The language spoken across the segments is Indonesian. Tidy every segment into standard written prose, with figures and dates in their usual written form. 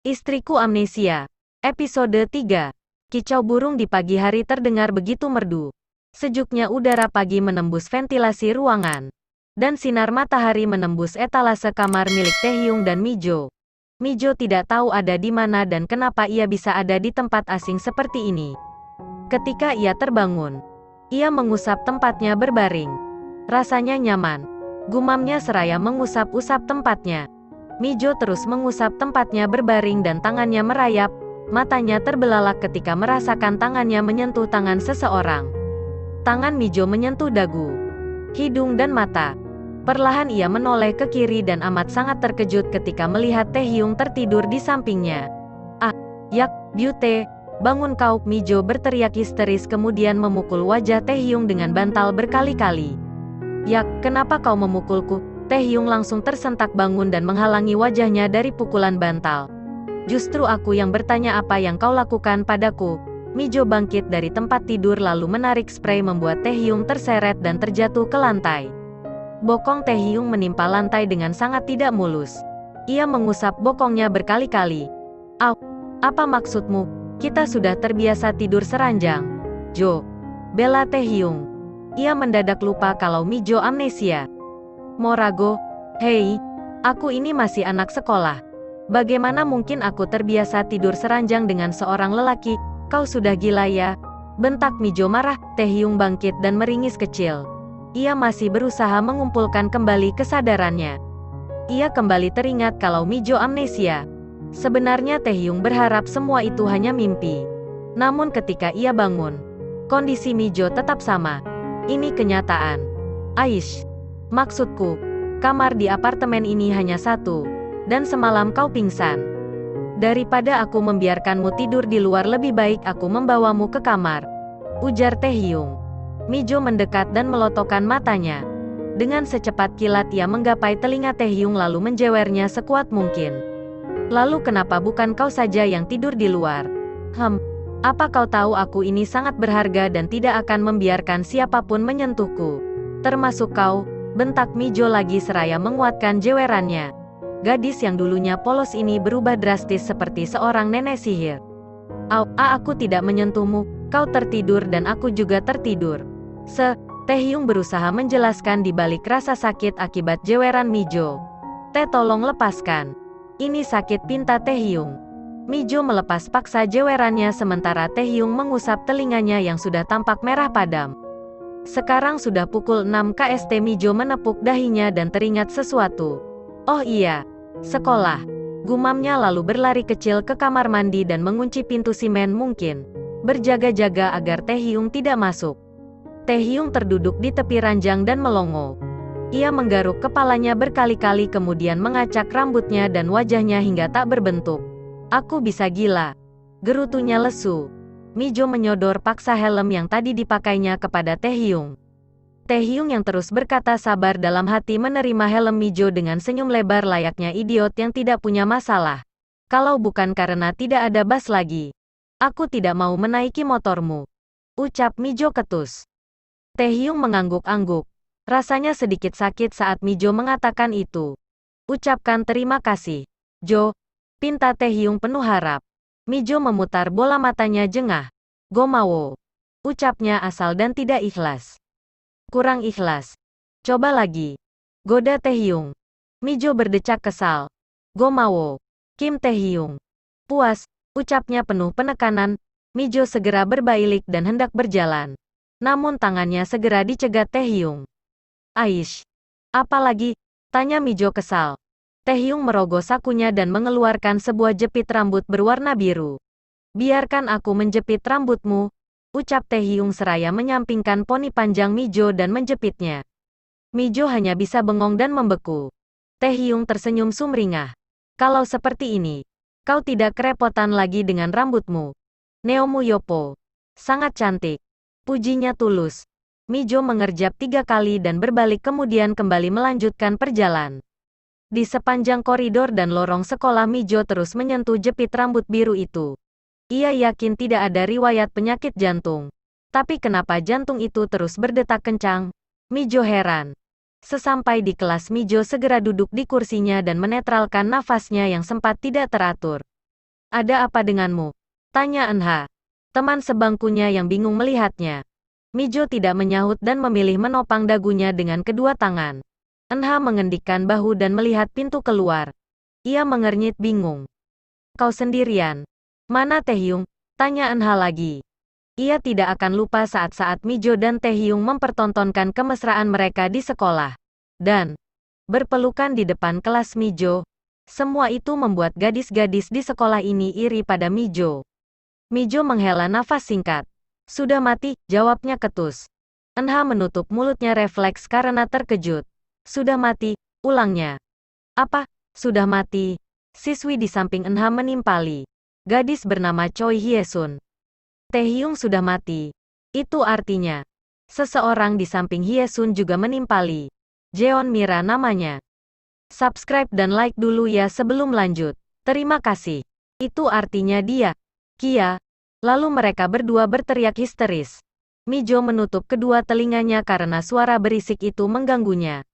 Istriku Amnesia. Episode 3. Kicau burung di pagi hari terdengar begitu merdu. Sejuknya udara pagi menembus ventilasi ruangan. Dan sinar matahari menembus etalase kamar milik Taehyung dan Mijo. Mijo tidak tahu ada di mana dan kenapa ia bisa ada di tempat asing seperti ini. Ketika ia terbangun, ia mengusap tempatnya berbaring. Rasanya nyaman. Gumamnya seraya mengusap-usap tempatnya. Mijo terus mengusap tempatnya berbaring dan tangannya merayap, matanya terbelalak ketika merasakan tangannya menyentuh tangan seseorang. Tangan Mijo menyentuh dagu, hidung dan mata. Perlahan ia menoleh ke kiri dan amat sangat terkejut ketika melihat Taehyung tertidur di sampingnya. "Ah, Yak, Byute, bangun kau!" Mijo berteriak histeris kemudian memukul wajah Taehyung dengan bantal berkali-kali. "Yak, kenapa kau memukulku?" Taehyung langsung tersentak bangun dan menghalangi wajahnya dari pukulan bantal. "Justru aku yang bertanya apa yang kau lakukan padaku." Mijo bangkit dari tempat tidur lalu menarik spray membuat Taehyung terseret dan terjatuh ke lantai. Bokong Taehyung menimpa lantai dengan sangat tidak mulus. Ia mengusap bokongnya berkali-kali. "Au, apa maksudmu? Kita sudah terbiasa tidur seranjang." "Jo," bela Taehyung. Ia mendadak lupa kalau Mijo amnesia. "Morago, hei, aku ini masih anak sekolah. Bagaimana mungkin aku terbiasa tidur seranjang dengan seorang lelaki? Kau sudah gila ya?" bentak Mijo marah. Taehyung bangkit dan meringis kecil. Ia masih berusaha mengumpulkan kembali kesadarannya. Ia kembali teringat kalau Mijo amnesia. Sebenarnya Taehyung berharap semua itu hanya mimpi. Namun ketika ia bangun, kondisi Mijo tetap sama. Ini kenyataan. "Aish, maksudku, kamar di apartemen ini hanya satu, dan semalam kau pingsan. Daripada aku membiarkanmu tidur di luar lebih baik aku membawamu ke kamar," ujar Taehyung. Mijo mendekat dan melotokkan matanya. Dengan secepat kilat ia menggapai telinga Taehyung lalu menjewernya sekuat mungkin. "Lalu kenapa bukan kau saja yang tidur di luar? Apa kau tahu aku ini sangat berharga dan tidak akan membiarkan siapapun menyentuhku, termasuk kau?" bentak Mijo lagi seraya menguatkan jewerannya. Gadis yang dulunya polos ini berubah drastis seperti seorang nenek sihir. Aku tidak menyentuhmu, kau tertidur dan aku juga tertidur." Taehyung berusaha menjelaskan di balik rasa sakit akibat jeweran Mijo. Tolong lepaskan. Ini sakit," pinta Taehyung. Mijo melepas paksa jewerannya sementara Taehyung mengusap telinganya yang sudah tampak merah padam. Sekarang sudah pukul 6 KST. Mijo menepuk dahinya dan teringat sesuatu. "Oh iya, sekolah." Gumamnya lalu berlari kecil ke kamar mandi dan mengunci pintu simen mungkin, berjaga-jaga agar Taehyung tidak masuk. Taehyung terduduk di tepi ranjang dan melongo. Ia menggaruk kepalanya berkali-kali kemudian mengacak rambutnya dan wajahnya hingga tak berbentuk. "Aku bisa gila," gerutunya lesu. Mijo menyodor paksa helm yang tadi dipakainya kepada Taehyung. Taehyung yang terus berkata sabar dalam hati menerima helm Mijo dengan senyum lebar layaknya idiot yang tidak punya masalah. "Kalau bukan karena tidak ada bas lagi, aku tidak mau menaiki motormu," ucap Mijo ketus. Taehyung mengangguk-angguk. Rasanya sedikit sakit saat Mijo mengatakan itu. "Ucapkan terima kasih, Jo," pinta Taehyung penuh harap. Mijo memutar bola matanya jengah. "Gomawo," ucapnya asal dan tidak ikhlas. "Kurang ikhlas. Coba lagi," goda Taehyung. Mijo berdecak kesal. "Gomawo, Kim Taehyung." "Puas," ucapnya penuh penekanan. Mijo segera berbalik dan hendak berjalan. Namun tangannya segera dicegat Taehyung. "Aish, apa lagi?" tanya Mijo kesal. Taehyung merogoh sakunya dan mengeluarkan sebuah jepit rambut berwarna biru. "Biarkan aku menjepit rambutmu," ucap Taehyung seraya menyampingkan poni panjang Mijo dan menjepitnya. Mijo hanya bisa bengong dan membeku. Taehyung tersenyum sumringah. "Kalau seperti ini, kau tidak kerepotan lagi dengan rambutmu. Neomu Yopo sangat cantik," pujinya tulus. Mijo mengerjap 3 kali dan berbalik kemudian kembali melanjutkan perjalanan. Di sepanjang koridor dan lorong sekolah Mijo terus menyentuh jepit rambut biru itu. Ia yakin tidak ada riwayat penyakit jantung. Tapi kenapa jantung itu terus berdetak kencang? Mijo heran. Sesampai di kelas Mijo segera duduk di kursinya dan menetralkan nafasnya yang sempat tidak teratur. Ada apa denganmu? Tanya Enha. Teman sebangkunya yang bingung melihatnya. Mijo tidak menyahut dan memilih menopang dagunya dengan kedua tangan. Enha mengendikkan bahu dan melihat pintu keluar. Ia mengernyit bingung. Kau sendirian? Mana Taehyung? Tanya Enha lagi. Ia tidak akan lupa saat-saat Mijo dan Taehyung mempertontonkan kemesraan mereka di sekolah. Dan berpelukan di depan kelas Mijo. Semua itu membuat gadis-gadis di sekolah ini iri pada Mijo. Mijo menghela nafas singkat. Sudah mati, jawabnya ketus. Enha menutup mulutnya refleks karena terkejut. Sudah mati, ulangnya. Apa? Sudah mati? Siswi di samping Enha menimpali. Gadis bernama Choi Hyesun. Taehyung sudah mati. Itu artinya. Seseorang di samping Hyesun juga menimpali. Jeon Mira namanya. Subscribe dan like dulu ya sebelum lanjut. Terima kasih. Itu artinya dia. Kia. Lalu mereka berdua berteriak histeris. Mijo menutup kedua telinganya karena suara berisik itu mengganggunya.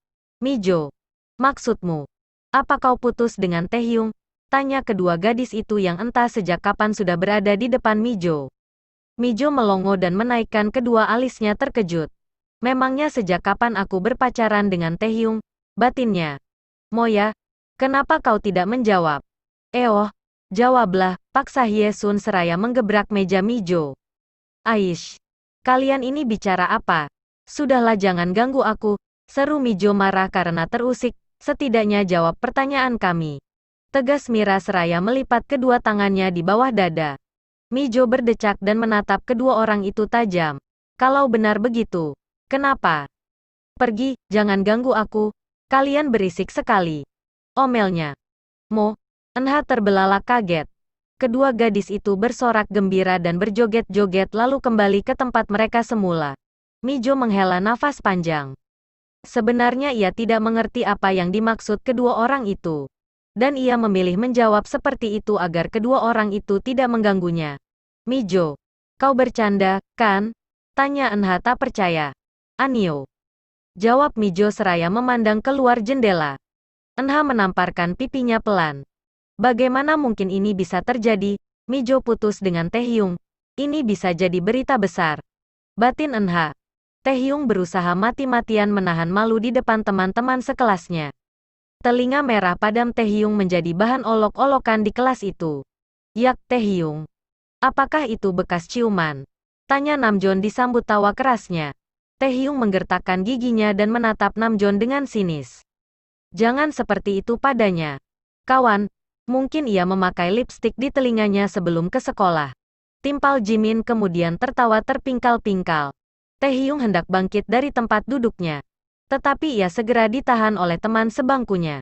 Mijo. Maksudmu? Apa kau putus dengan Taehyung? Tanya kedua gadis itu yang entah sejak kapan sudah berada di depan Mijo. Mijo melongo dan menaikkan kedua alisnya terkejut. Memangnya sejak kapan aku berpacaran dengan Taehyung? Batinnya. Moya, kenapa kau tidak menjawab? Jawablah, paksa Hyesun seraya menggebrak meja Mijo. Aish, kalian ini bicara apa? Sudahlah jangan ganggu aku, seru Mijo marah karena terusik, setidaknya jawab pertanyaan kami. Tegas Mira seraya melipat kedua tangannya di bawah dada. Mijo berdecak dan menatap kedua orang itu tajam. Kalau benar begitu, kenapa? Pergi, jangan ganggu aku, kalian berisik sekali. Omelnya. Enha terbelalak kaget. Kedua gadis itu bersorak gembira dan berjoget-joget lalu kembali ke tempat mereka semula. Mijo menghela nafas panjang. Sebenarnya ia tidak mengerti apa yang dimaksud kedua orang itu. Dan ia memilih menjawab seperti itu agar kedua orang itu tidak mengganggunya. Mijo, kau bercanda, kan? Tanya Enha tak percaya. Anio. Jawab Mijo seraya memandang keluar jendela. Enha menamparkan pipinya pelan. Bagaimana mungkin ini bisa terjadi? Mijo putus dengan Taehyung. Ini bisa jadi berita besar. Batin Enha. Taehyung berusaha mati-matian menahan malu di depan teman-teman sekelasnya. Telinga merah padam Taehyung menjadi bahan olok-olokan di kelas itu. Yak Taehyung. Apakah itu bekas ciuman? Tanya Namjoon disambut tawa kerasnya. Taehyung menggertakkan giginya dan menatap Namjoon dengan sinis. Jangan seperti itu padanya. Kawan, mungkin ia memakai lipstik di telinganya sebelum ke sekolah. Timpal Jimin kemudian tertawa terpingkal-pingkal. Taehyung hendak bangkit dari tempat duduknya. Tetapi ia segera ditahan oleh teman sebangkunya.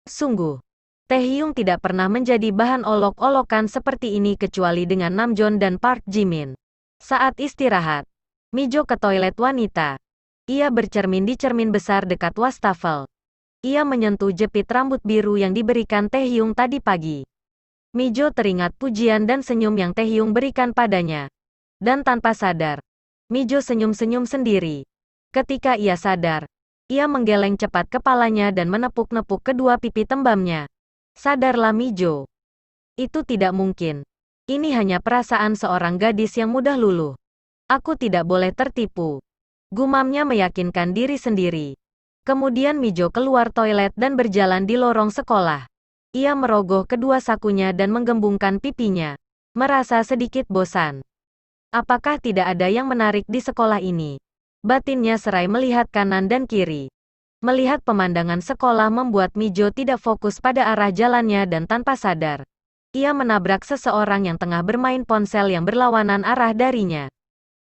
Sungguh, Taehyung tidak pernah menjadi bahan olok-olokan seperti ini kecuali dengan Namjoon dan Park Jimin. Saat istirahat, Mijo ke toilet wanita. Ia bercermin di cermin besar dekat wastafel. Ia menyentuh jepit rambut biru yang diberikan Taehyung tadi pagi. Mijo teringat pujian dan senyum yang Taehyung berikan padanya. Dan tanpa sadar, Mijo senyum-senyum sendiri. Ketika ia sadar, ia menggeleng cepat kepalanya dan menepuk-nepuk kedua pipi tembamnya. Sadarlah Mijo. Itu tidak mungkin. Ini hanya perasaan seorang gadis yang mudah luluh. Aku tidak boleh tertipu. Gumamnya meyakinkan diri sendiri. Kemudian Mijo keluar toilet dan berjalan di lorong sekolah. Ia merogoh kedua sakunya dan menggembungkan pipinya. Merasa sedikit bosan. Apakah tidak ada yang menarik di sekolah ini? Batinnya serai melihat kanan dan kiri. Melihat pemandangan sekolah membuat Mijo tidak fokus pada arah jalannya dan tanpa sadar, ia menabrak seseorang yang tengah bermain ponsel yang berlawanan arah darinya.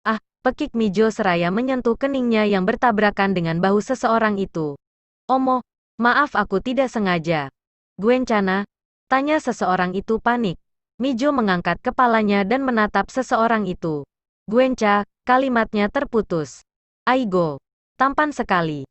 Ah, pekik Mijo seraya menyentuh keningnya yang bertabrakan dengan bahu seseorang itu. Omo, maaf aku tidak sengaja. Gwencana? Tanya seseorang itu panik. Mijo mengangkat kepalanya dan menatap seseorang itu. Gwenca, kalimatnya terputus. Aigo, tampan sekali.